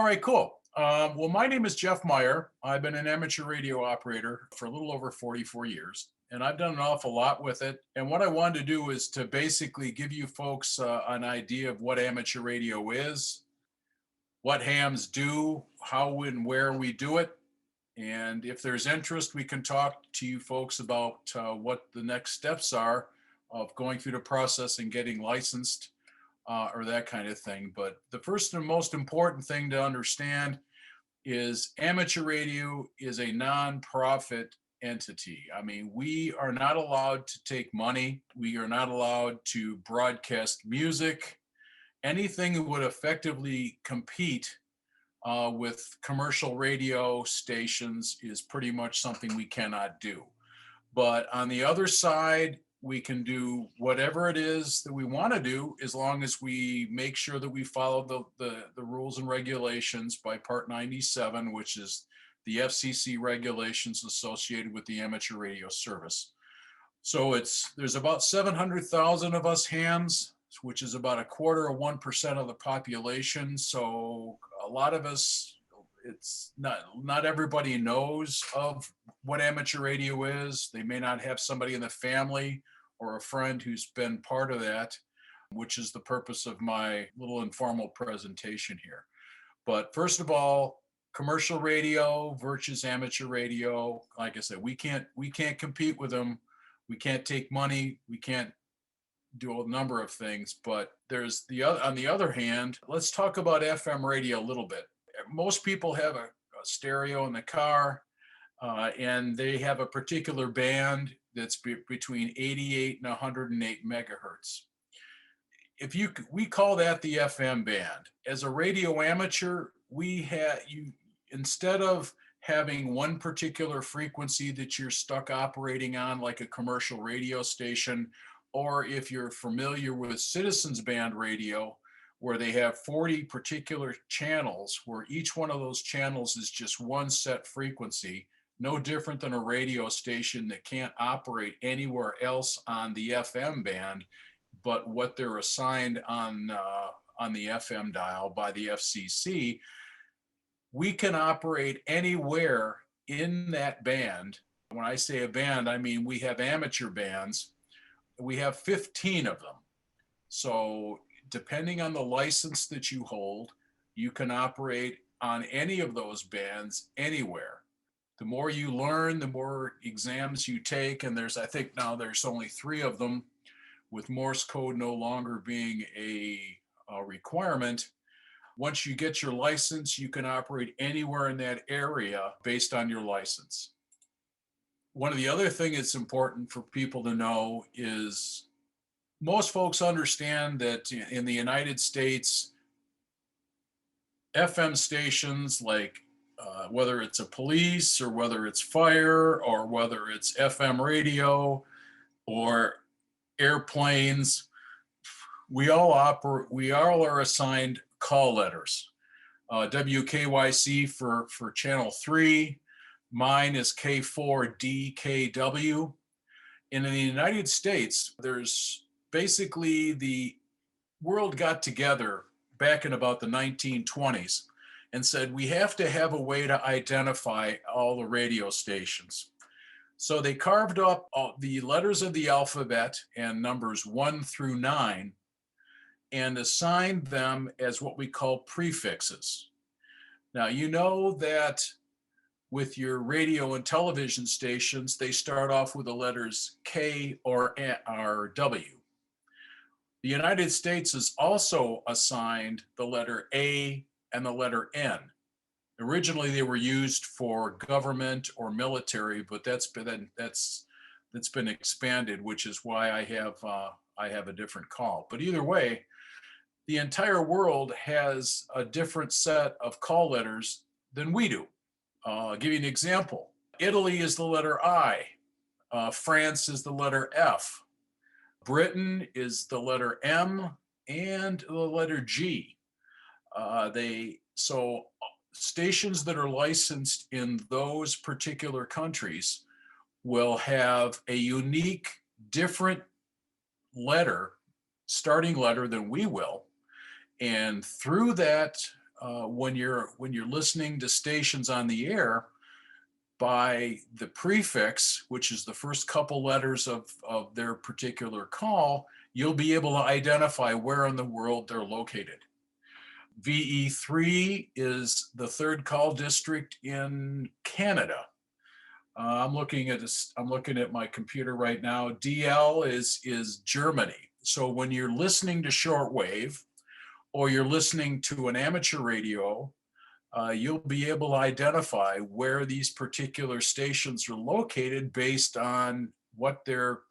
right, cool. Well, my name is Jeff Meyer. I've been an amateur radio operator for a little over 44 years, and I've done an awful lot with it. And what I wanted to do is to basically give you folks an idea of what amateur radio is, what hams do, how and where we do it. And if there's interest, we can talk to you folks about what the next steps are of going through the process and getting licensed or that kind of thing. But the first and most important thing to understand is amateur radio is a nonprofit entity. I mean, we are not allowed to take money. We are not allowed to broadcast music. Anything that would effectively compete with commercial radio stations is pretty much something we cannot do. But on the other side, we can do whatever it is that we want to do as long as we make sure that we follow the rules and regulations by Part 97, which is the FCC regulations associated with the amateur radio service. So there's about 700,000 of us hams, which is about a quarter of 1% of the population. So a lot of us, it's not everybody knows of what amateur radio is. They may not have somebody in the family or a friend who's been part of that, which is the purpose of my little informal presentation here. But first of all, commercial radio versus amateur radio. Like I said, we can't compete with them. We can't take money. We can't do a number of things. But there's on the other hand, let's talk about FM radio a little bit. Most people have a stereo in the car, and they have a particular band that's between 88 and 108 megahertz. We call that the FM band. As a radio amateur, instead of having one particular frequency that you're stuck operating on, like a commercial radio station, or if you're familiar with citizens band radio, where they have 40 particular channels, where each one of those channels is just one set frequency, no different than a radio station that can't operate anywhere else on the FM band, but what they're assigned on the FM dial by the FCC. We can operate anywhere in that band. When I say a band, I mean we have amateur bands. We have 15 of them. So depending on the license that you hold, you can operate on any of those bands anywhere. The more you learn, the more exams you take, and I think now there's only 3 of them, with Morse code no longer being a requirement. Once you get your license, you can operate anywhere in that area based on your license. One of the other things that's important for people to know is most folks understand that in the United States, FM stations like whether it's a police or whether it's fire or whether it's FM radio or airplanes, we all are assigned call letters. WKYC for channel 3, mine is K4DKW. And in the United States, there's basically the world got together back in about the 1920s and said, we have to have a way to identify all the radio stations. So they carved up the letters of the alphabet and numbers 1 through 9 and assigned them as what we call prefixes. Now, you know that with your radio and television stations, they start off with the letters K or W. The United States is also assigned the letter A and the letter N. Originally, they were used for government or military, but that's been expanded, which is why I have a different call. But either way, the entire world has a different set of call letters than we do. I'll give you an example. Italy is the letter I. France is the letter F. Britain is the letter M and the letter G. So stations that are licensed in those particular countries will have a unique, different starting letter than we will. And through that when you're listening to stations on the air by the prefix, which is the first couple letters of their particular call, you'll be able to identify where in the world they're located. VE3 is the third call district in Canada. I'm looking at my computer right now. DL is Germany. So when you're listening to shortwave or you're listening to an amateur radio, you'll be able to identify where these particular stations are located based on what their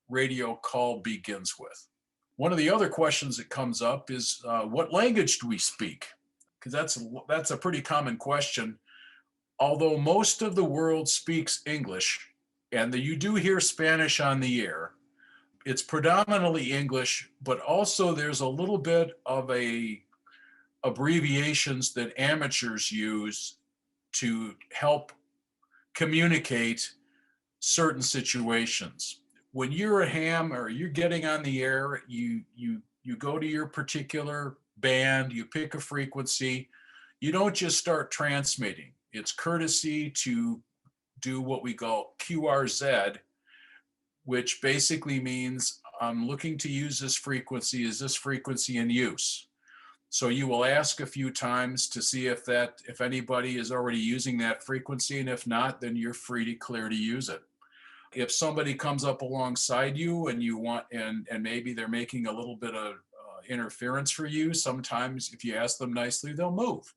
radio call begins with. One of the other questions that comes up is what language do we speak? Because that's a pretty common question. Although most of the world speaks English, and you do hear Spanish on the air, it's predominantly English, but also there's a little bit of abbreviations that amateurs use to help communicate certain situations. When you're a ham or you're getting on the air, you go to your particular band, you pick a frequency, you don't just start transmitting. It's courtesy to do what we call QRZ, which basically means I'm looking to use this frequency. Is this frequency in use? So you will ask a few times to see if anybody is already using that frequency, and if not, then you're free to clear to use it. If somebody comes up alongside you and you want, and maybe they're making a little bit of interference for you, sometimes if you ask them nicely, they'll move.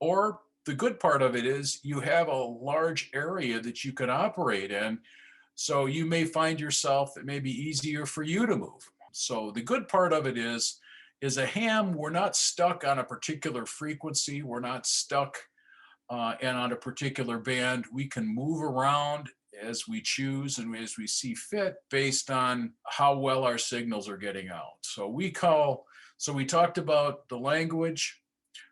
Or the good part of it is you have a large area that you can operate in. So you may find yourself, it may be easier for you to move. So the good part of it is a ham, we're not stuck on a particular frequency. We're not stuck and on a particular band. We can move around as we choose and as we see fit based on how well our signals are getting out. So we talked about the language.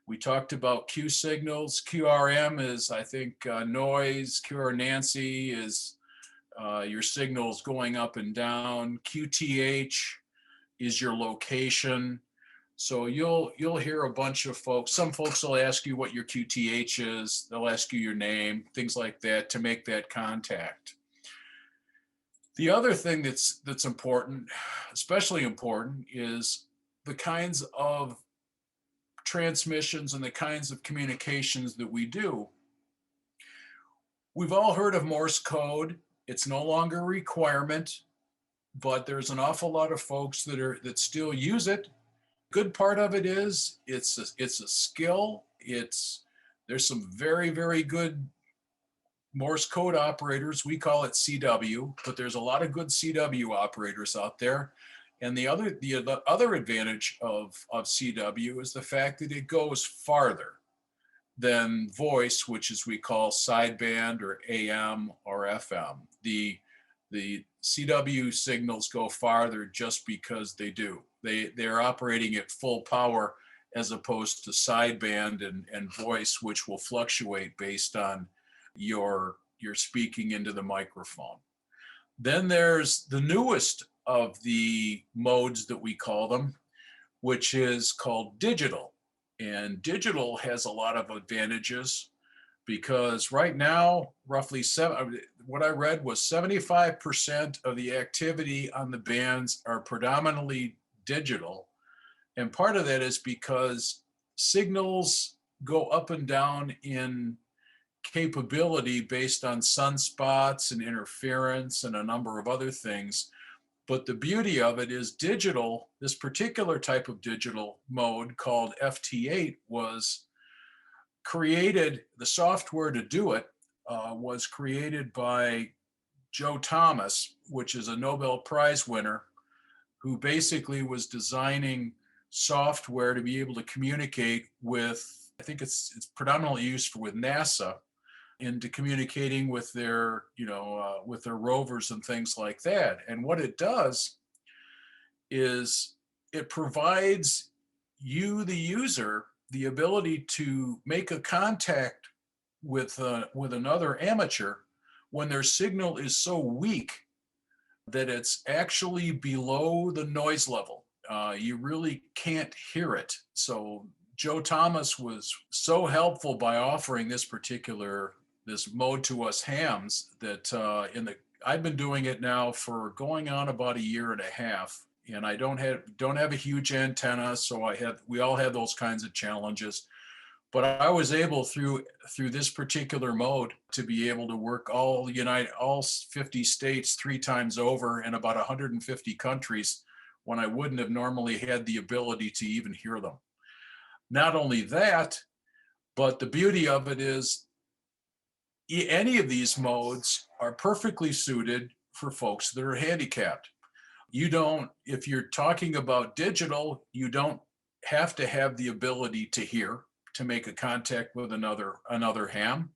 We talked about Q signals. QRM is, I think, noise. QR Nancy is your signals going up and down. QTH is your location. So you'll hear a bunch of folks. Some folks will ask you what your QTH is. They'll ask you your name, things like that, to make that contact. The other thing that's important, especially important, is the kinds of transmissions and the kinds of communications that we do. We've all heard of Morse code. It's no longer a requirement, but there's an awful lot of folks that still use it. Good part of it is it's a skill. There's some very, very good Morse code operators. We call it CW, but there's a lot of good CW operators out there. And the other advantage of CW is the fact that it goes farther than voice, which is we call sideband or AM or FM. The CW signals go farther just because they do. They're operating at full power as opposed to sideband and voice, which will fluctuate based on your speaking into the microphone. Then there's the newest of the modes that we call them, which is called digital. And digital has a lot of advantages because right now, what I read was 75% of the activity on the bands are predominantly digital. And part of that is because signals go up and down in capability based on sunspots and interference and a number of other things. But the beauty of it is digital, this particular type of digital mode called FT8 was created, the software to do it was created by Joe Thomas, which is a Nobel Prize winner, who basically was designing software to be able to communicate with, I think it's predominantly used with NASA, into communicating with their rovers and things like that. And what it does is it provides you, the user, the ability to make a contact with another amateur when their signal is so weak that it's actually below the noise level. You really can't hear it. So Joe Thomas was so helpful by offering this mode to us hams that I've been doing it now for going on about a year and a half, and I don't have a huge antenna, so we all have those kinds of challenges. But I was able through this particular mode to be able to work all 50 states 3 times over in about 150 countries when I wouldn't have normally had the ability to even hear them. Not only that, but the beauty of it is any of these modes are perfectly suited for folks that are handicapped. If you're talking about digital, you don't have to have the ability to hear to make a contact with another ham.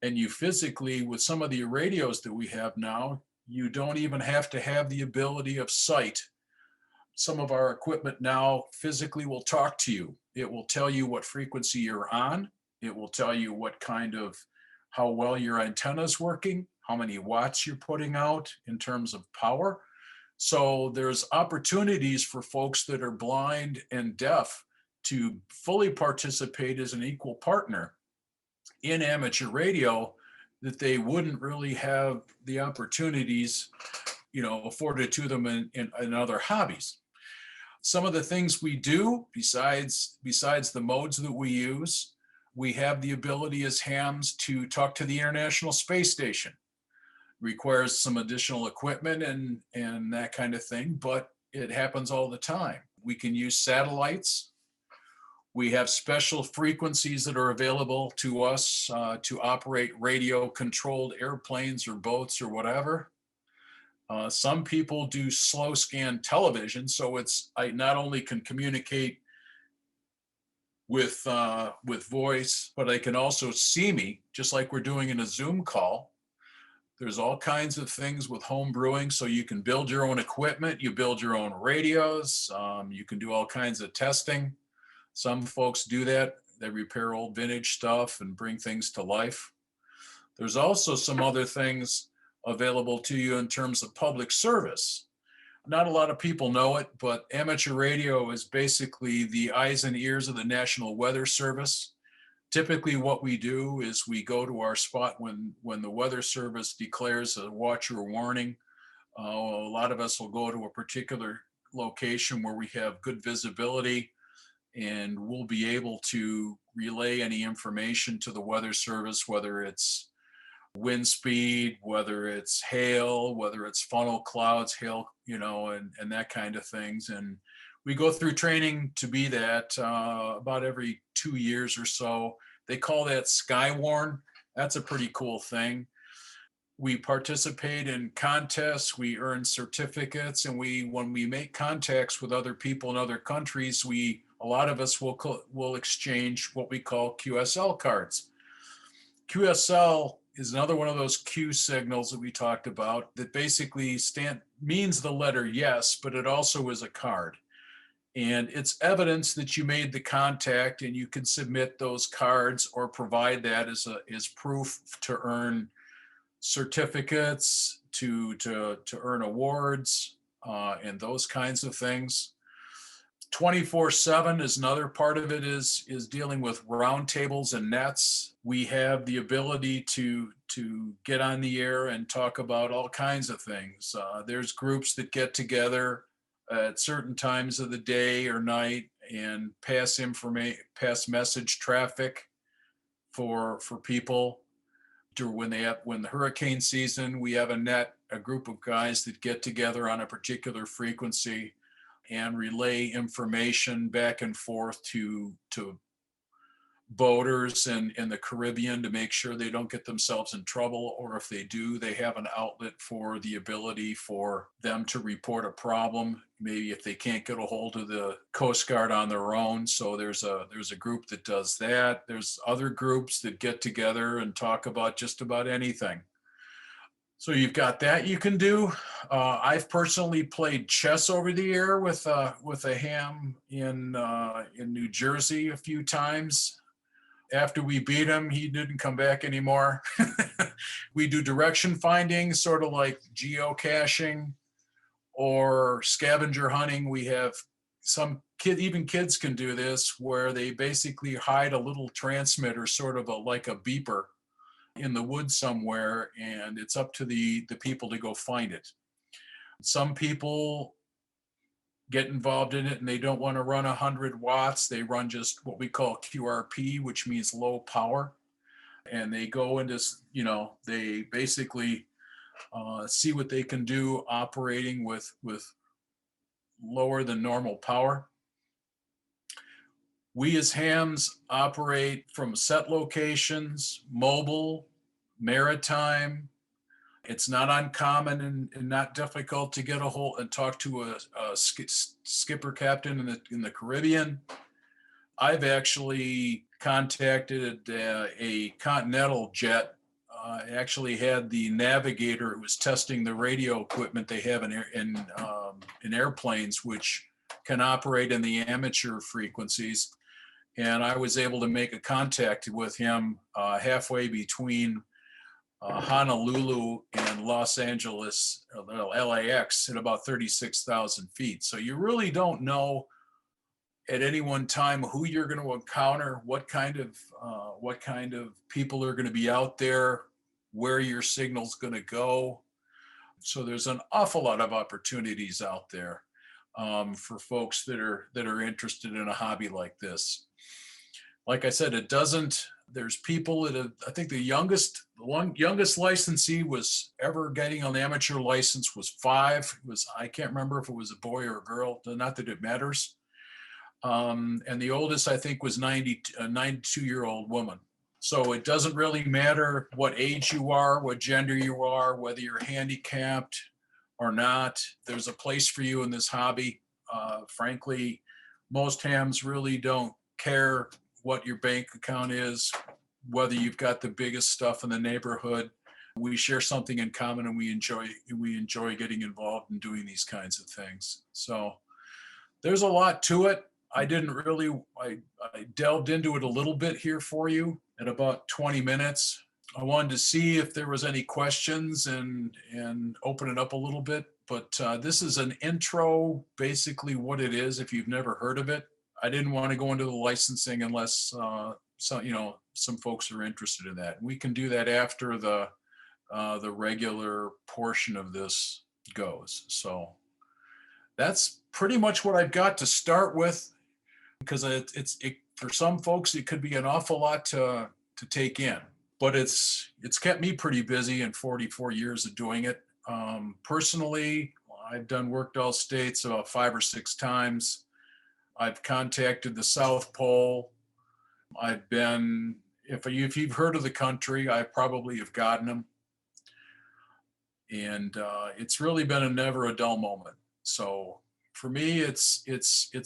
And you physically, with some of the radios that we have now, you don't even have to have the ability of sight. Some of our equipment now physically will talk to you. It will tell you what frequency you're on. It will tell you how well your antenna is working, how many watts you're putting out in terms of power. So there's opportunities for folks that are blind and deaf to fully participate as an equal partner in amateur radio that they wouldn't really have the opportunities, afforded to them in other hobbies. Some of the things we do besides the modes that we use, we have the ability as hams to talk to the International Space Station. Requires some additional equipment and that kind of thing, but it happens all the time. We can use satellites. We have special frequencies that are available to us to operate radio-controlled airplanes or boats or whatever. Some people do slow scan television, so I not only can communicate with voice, but I can also see me, just like we're doing in a Zoom call. There's all kinds of things with home brewing, so you can build your own equipment, you build your own radios, you can do all kinds of testing. Some folks do that. They repair old vintage stuff and bring things to life. There's also some other things available to you in terms of public service. Not a lot of people know it, but amateur radio is basically the eyes and ears of the National Weather Service. Typically what we do is we go to our spot when the Weather Service declares a watch or warning. A lot of us will go to a particular location where we have good visibility, and we'll be able to relay any information to the Weather Service, whether it's wind speed, whether it's hail, whether it's funnel clouds, hail, and that kind of things. And we go through training to be that about every 2 years or so. They call that Skywarn. That's a pretty cool thing. We participate in contests, we earn certificates, and when we make contacts with other people in other countries, a lot of us will exchange what we call QSL cards. QSL is another one of those Q signals that we talked about that basically means the letter yes, but it also is a card. And it's evidence that you made the contact, and you can submit those cards or provide that as proof to earn certificates, to earn awards, and those kinds of things. 24/7 is another part of it is dealing with roundtables and nets. We have the ability to get on the air and talk about all kinds of things. There's groups that get together at certain times of the day or night and pass message traffic for people. When the hurricane season, we have a group of guys that get together on a particular frequency and relay information back and forth to boaters in the Caribbean to make sure they don't get themselves in trouble, or if they do, they have an outlet for the ability for them to report a problem, maybe if they can't get a hold of the Coast Guard on their own. So there's a group that does that. There's other groups that get together and talk about just about anything. So you've got that you can do. I've personally played chess over the air with a ham in New Jersey a few times. After we beat him, he didn't come back anymore. We do direction finding, sort of like geocaching or scavenger hunting. We have even kids can do this, where they basically hide a little transmitter, sort of like a beeper, in the woods somewhere, and it's up to the people to go find it. Some people get involved in it and they don't want to run 100 watts. They run just what we call QRP, which means low power. And they go into, they basically see what they can do operating with lower than normal power. We as hams operate from set locations, mobile, maritime. It's not uncommon and not difficult to get a hold and talk to a skipper captain in the Caribbean. I've actually contacted a Continental jet. Actually had the navigator. It was testing the radio equipment they have in airplanes, which can operate in the amateur frequencies. And I was able to make a contact with him halfway between Honolulu and Los Angeles, LAX, at about 36,000 feet. So you really don't know at any one time who you're going to encounter, what kind of people are going to be out there, where your signal's going to go. So there's an awful lot of opportunities out there for folks that are interested in a hobby like this. Like I said, there's people that I think the youngest licensee was ever getting an amateur license was 5. I can't remember if it was a boy or a girl, not that it matters. And the oldest, I think, was a 92-year-old woman. So it doesn't really matter what age you are, what gender you are, whether you're handicapped or not. There's a place for you in this hobby. Frankly, most hams really don't care what your bank account is, whether you've got the biggest stuff in the neighborhood. We share something in common, and we enjoy getting involved in doing these kinds of things. So there's a lot to it. I delved into it a little bit here for you at about 20 minutes. I wanted to see if there was any questions and open it up a little bit. But this is an intro, basically what it is, if you've never heard of it. I didn't want to go into the licensing unless some folks are interested in that. We can do that after the regular portion of this goes. So that's pretty much what I've got to start with, because for some folks it could be an awful lot to take in, but it's kept me pretty busy in 44 years of doing it. Personally, I've worked all states about 5 or 6 times. I've contacted the South Pole. I've been, if you've heard of the country, I probably have gotten them. And it's really been never a dull moment. So for me, it's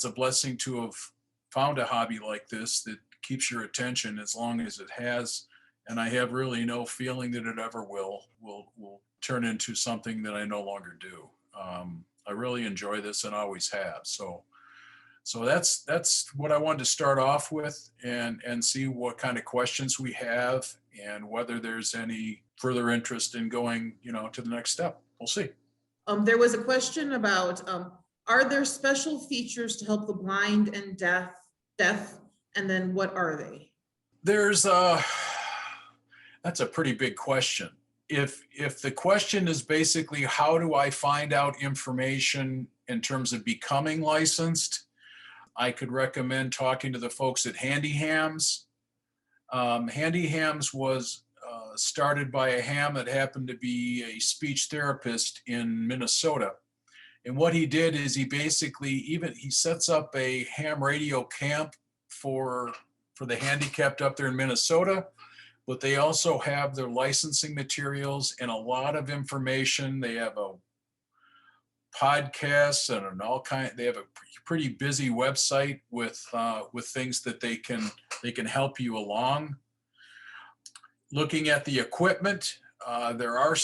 a blessing to have found a hobby like this that keeps your attention as long as it has. And I have really no feeling that it ever will turn into something that I no longer do. I really enjoy this and always have. So that's what I wanted to start off with, and see what kind of questions we have and whether there's any further interest in going, to the next step. We'll see. There was a question about, are there special features to help the blind and deaf? And then what are they? That's a pretty big question. If the question is basically how do I find out information in terms of becoming licensed, I could recommend talking to the folks at Handy Hams. Handy Hams was started by a ham that happened to be a speech therapist in Minnesota. And what he did is he sets up a ham radio camp for the handicapped up there in Minnesota, but they also have their licensing materials and a lot of information. They have a podcasts and they have a pretty busy website with things that they can help you along. Looking at the equipment, there are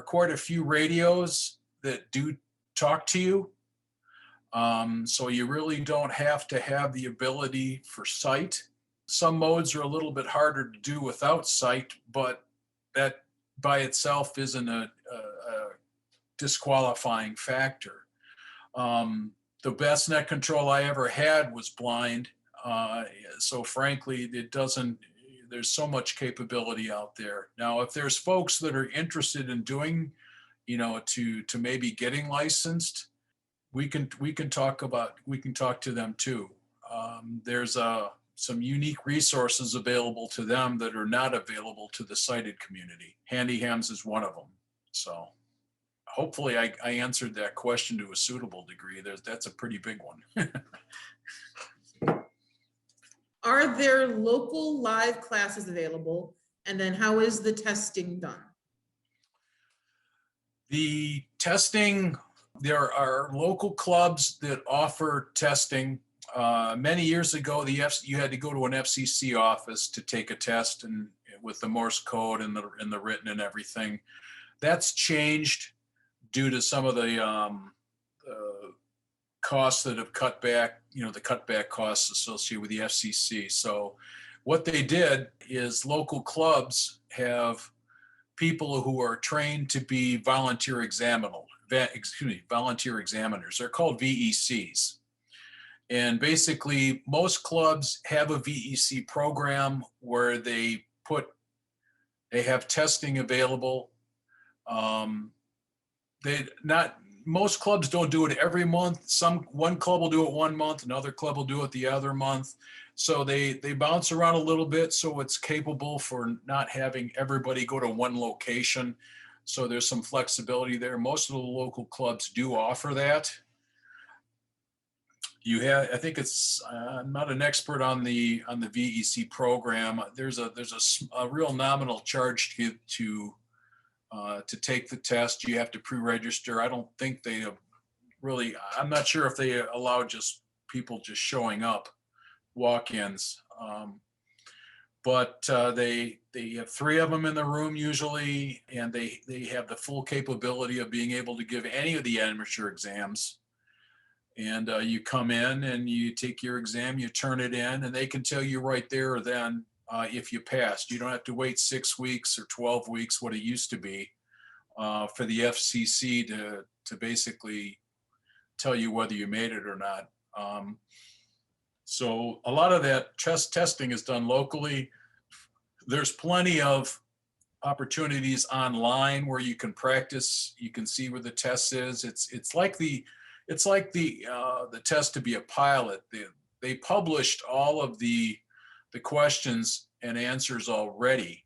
quite a few radios that do talk to you. So you really don't have to have the ability for sight. Some modes are a little bit harder to do without sight, but that by itself isn't a disqualifying factor. the best net control I ever had was blind. So frankly, there's so much capability out there. Now, if there's folks that are interested in doing, to maybe getting licensed, we can talk to them too. There's some unique resources available to them that are not available to the sighted community. Handyhams is one of them. So hopefully I answered that question to a suitable degree. That's a pretty big one. Are there local live classes available? And then how is the testing done? The testing, there are local clubs that offer testing. Many years ago, you had to go to an FCC office to take a test, and with the Morse code and the written and everything. That's changed due to some of the costs that have cut back, the cutback costs associated with the FCC. So what they did is local clubs have people who are trained to be volunteer examiners. They're called VECs. And basically, most clubs have a VEC program where they have testing available. Most clubs don't do it every month. One club will do it 1 month, another club will do it the other month. So they bounce around a little bit, so it's capable for not having everybody go to one location. So there's some flexibility there. Most of the local clubs do offer that. I think I'm not an expert on the VEC program. There's a real nominal charge to take the test. You have to pre-register. I don't think they really, I'm not sure if they allow just people just showing up, walk-ins. But they have 3 of them in the room usually, and they have the full capability of being able to give any of the amateur exams. And you come in and you take your exam, you turn it in, and they can tell you right there or then if you passed. You don't have to wait 6 weeks or 12 weeks, what it used to be, for the FCC to basically tell you whether you made it or not. So a lot of that testing is done locally. There's plenty of opportunities online where you can practice. You can see where the test is. It's like the test to be a pilot. They published all of the questions and answers already.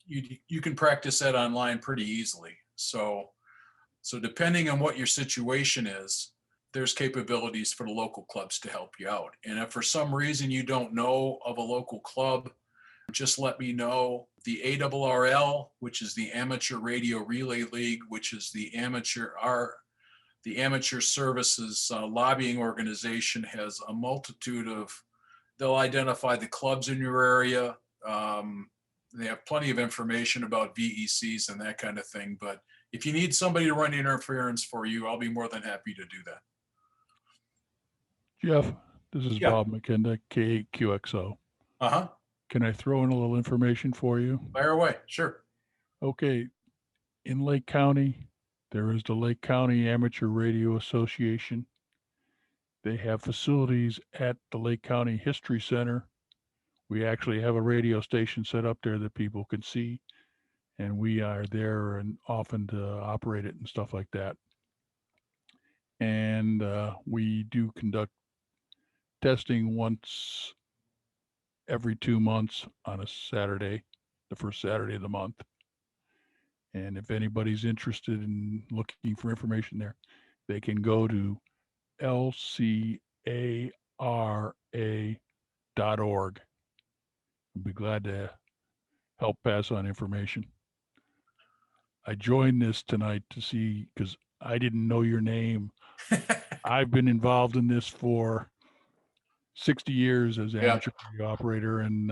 You can practice that online pretty easily. So depending on what your situation is, there's capabilities for the local clubs to help you out. And if for some reason you don't know of a local club, just let me know. The ARRL, which is the Amateur Radio Relay League, which is the Amateur Services Lobbying Organization, has a multitude they'll identify the clubs in your area. They have plenty of information about VECs and that kind of thing. But if you need somebody to run interference for you, I'll be more than happy to do that. Jeff, this is Yeah. Bob McKenna, K8QXO. Uh-huh. Can I throw in a little information for you? Fire away. Sure. Okay. In Lake County, there is the Lake County Amateur Radio Association. They have facilities at the Lake County History Center. We actually have a radio station set up there that people can see, and we are there and often to operate it and stuff like that. And we do conduct testing once every 2 months on a Saturday, the first Saturday of the month. And if anybody's interested in looking for information there, they can go to lcara.org. I'll be glad to help pass on information. I joined this tonight to see, because I didn't know your name. I've been involved in this for 60 years as an amateur radio operator, and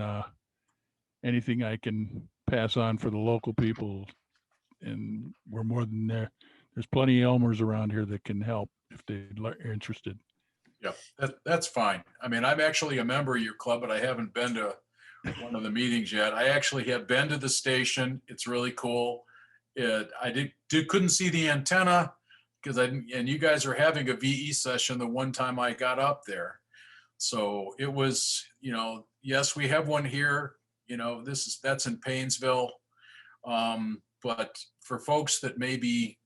anything I can pass on for the local people, and we're more than there. There's plenty of Elmers around here that can help if they're interested. Yeah, that's fine. I mean, I'm actually a member of your club, but I haven't been to one of the meetings yet. I actually have been to the station. It's really cool. I couldn't see the antenna, because and you guys are having a VE session the one time I got up there. So it was, yes, we have one here, that's in Paynesville. But for folks that may be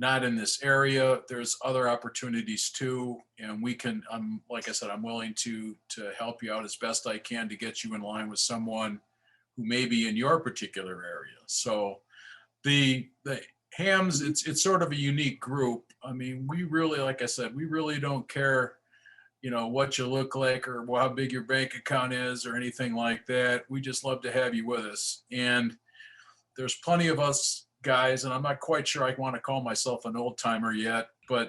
not in this area, there's other opportunities too. And like I said, I'm willing to help you out as best I can to get you in line with someone who may be in your particular area. So the hams, it's sort of a unique group. I mean, we really, like I said, we really don't care, what you look like or how big your bank account is or anything like that. We just love to have you with us. And there's plenty of us guys, and I'm not quite sure I want to call myself an old timer yet, but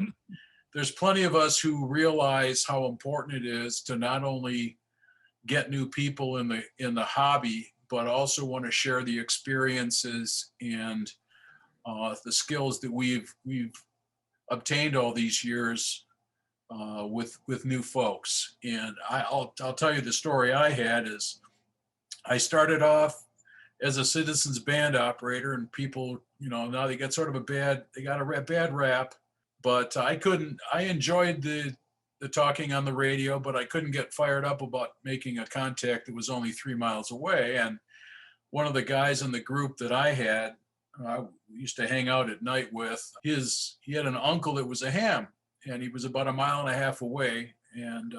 there's plenty of us who realize how important it is to not only get new people in the hobby, but also want to share the experiences and the skills that we've obtained all these years with new folks. And I'll tell you the story I had is I started off as a citizens band operator, and people, now they got sort of they got a bad rap, but I enjoyed the talking on the radio, but I couldn't get fired up about making a contact that was only 3 miles away. And one of the guys in the group that I had, I used to hang out at night with, he had an uncle that was a ham, and he was about 1.5 miles away. And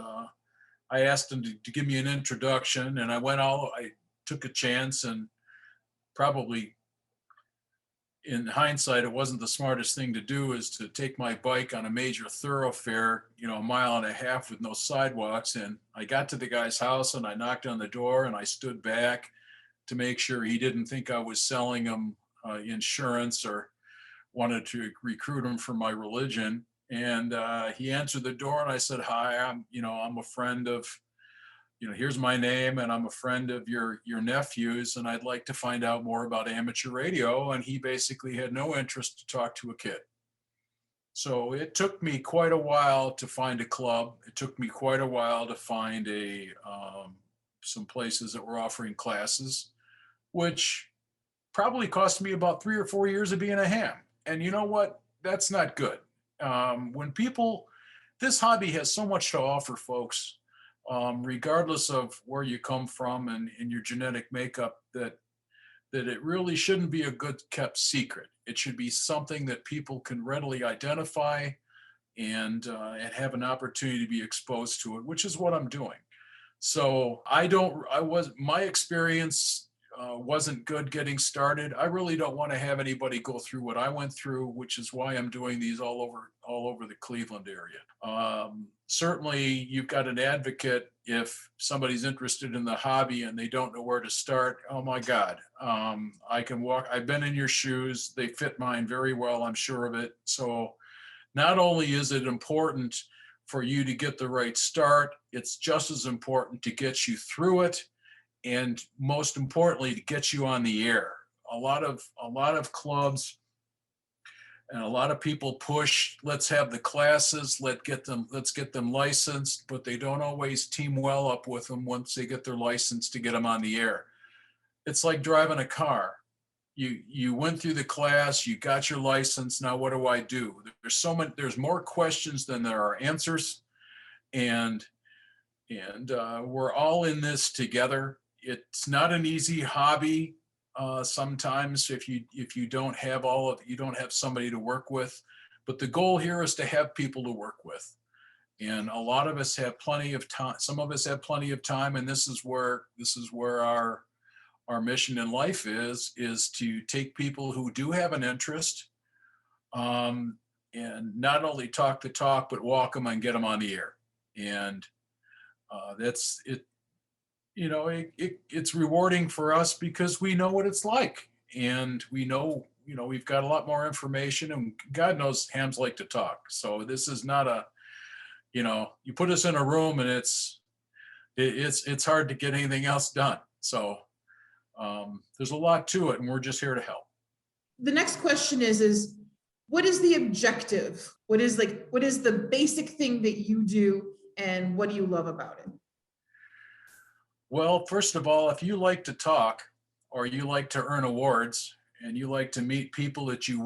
I asked him to give me an introduction, and I took a chance, and probably in hindsight, it wasn't the smartest thing to do, is to take my bike on a major thoroughfare, 1.5 miles with no sidewalks. And I got to the guy's house and I knocked on the door and I stood back to make sure he didn't think I was selling him insurance or wanted to recruit him for my religion. And he answered the door and I said, "Hi, I'm a friend of, here's my name, and I'm a friend of your nephew's, and I'd like to find out more about amateur radio." And he basically had no interest to talk to a kid. So it took me quite a while to find a club. It took me quite a while to find some places that were offering classes, which probably cost me about 3 or 4 years of being a ham. And you know what? That's not good. This hobby has so much to offer folks. Regardless of where you come from and your genetic makeup, that it really shouldn't be a good kept secret. It should be something that people can readily identify and have an opportunity to be exposed to it, which is what I'm doing. So my experience wasn't good getting started. I really don't want to have anybody go through what I went through, which is why I'm doing these all over the Cleveland area. Certainly, you've got an advocate if somebody's interested in the hobby and they don't know where to start. Oh my God, I can walk. I've been in your shoes. They fit mine very well. I'm sure of it. So not only is it important for you to get the right start, it's just as important to get you through it. And most importantly, to get you on the air. A lot of clubs and a lot of people push, let's have the classes, let's get them licensed, but they don't always team well up with them once they get their license to get them on the air. It's like driving a car. You went through the class, you got your license, now what do I do? There's more questions than there are answers. And we're all in this together. It's not an easy hobby. Sometimes if you don't have somebody to work with, but the goal here is to have people to work with. And a lot of us have plenty of time. Some of us have plenty of time, and this is where our mission in life is to take people who do have an interest, and not only talk the talk, but walk them and get them on the air. And that's it. It's rewarding for us because we know what it's like, and we know, we've got a lot more information, and God knows hams like to talk. So this is not you put us in a room and it's hard to get anything else done. So there's a lot to it, and we're just here to help. The next question is what is the objective? What is the basic thing that you do, and what do you love about it? Well, first of all, if you like to talk, or you like to earn awards, and you like to meet people that you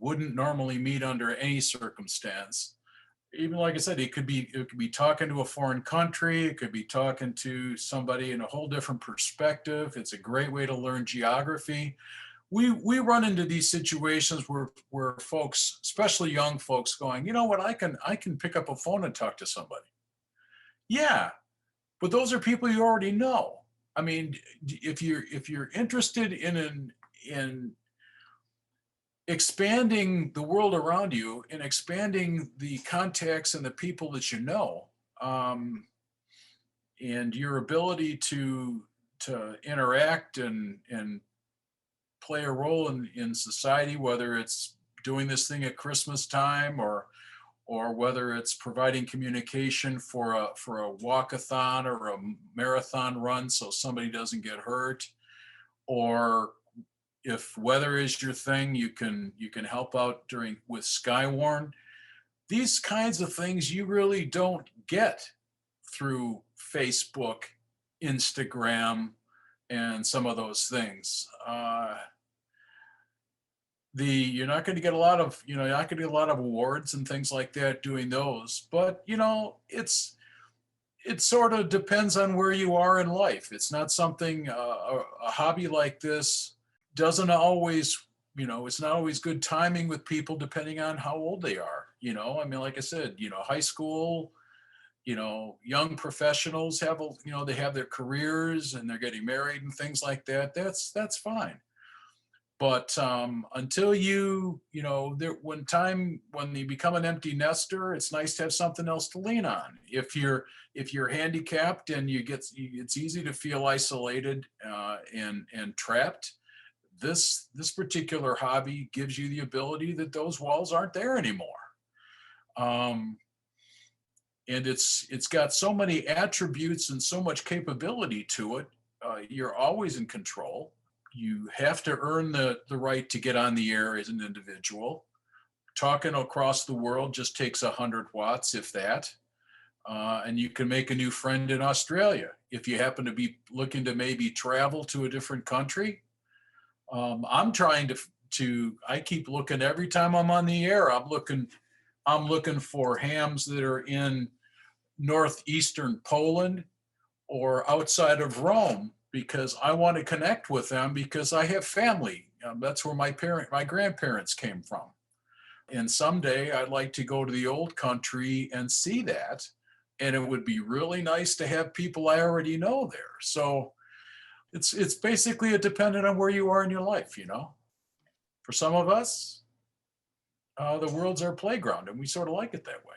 wouldn't normally meet under any circumstance. Even like I said, it could be talking to a foreign country, it could be talking to somebody in a whole different perspective. It's a great way to learn geography. We run into these situations where folks, especially young folks, going, you know what, I can pick up a phone and talk to somebody. Yeah, but those are people you already know. I mean, if you're interested in expanding the world around you and expanding the contacts and the people that you know, and your ability to interact and play a role in society, whether it's doing this thing at Christmas time or whether it's providing communication for a walkathon or a marathon run so somebody doesn't get hurt, or if weather is your thing, you can help out with Skywarn. These kinds of things you really don't get through Facebook, Instagram, and some of those things. You're not going to get a lot of, you're not going to get a lot of awards and things like that doing those, but it sort of depends on where you are in life. It's not something, a hobby like this doesn't always, it's not always good timing with people depending on how old they are. I mean, like I said, high school, young professionals have, they have their careers and they're getting married and things like that. That's fine. But until when you become an empty nester, it's nice to have something else to lean on. If you're handicapped and it's easy to feel isolated and trapped. This particular hobby gives you the ability that those walls aren't there anymore. And it's got so many attributes and so much capability to it. You're always in control. You have to earn the right to get on the air as an individual. Talking across the world just takes 100 watts, if that. And you can make a new friend in Australia. If you happen to be looking to maybe travel to a different country, I'm trying I keep looking every time I'm on the air. I'm looking for hams that are in northeastern Poland or outside of Rome, because I want to connect with them because I have family. That's where my grandparents came from. And someday I'd like to go to the old country and see that. And it would be really nice to have people I already know there. So it's basically dependent on where you are in your life, For some of us, the world's our playground, and we sort of like it that way.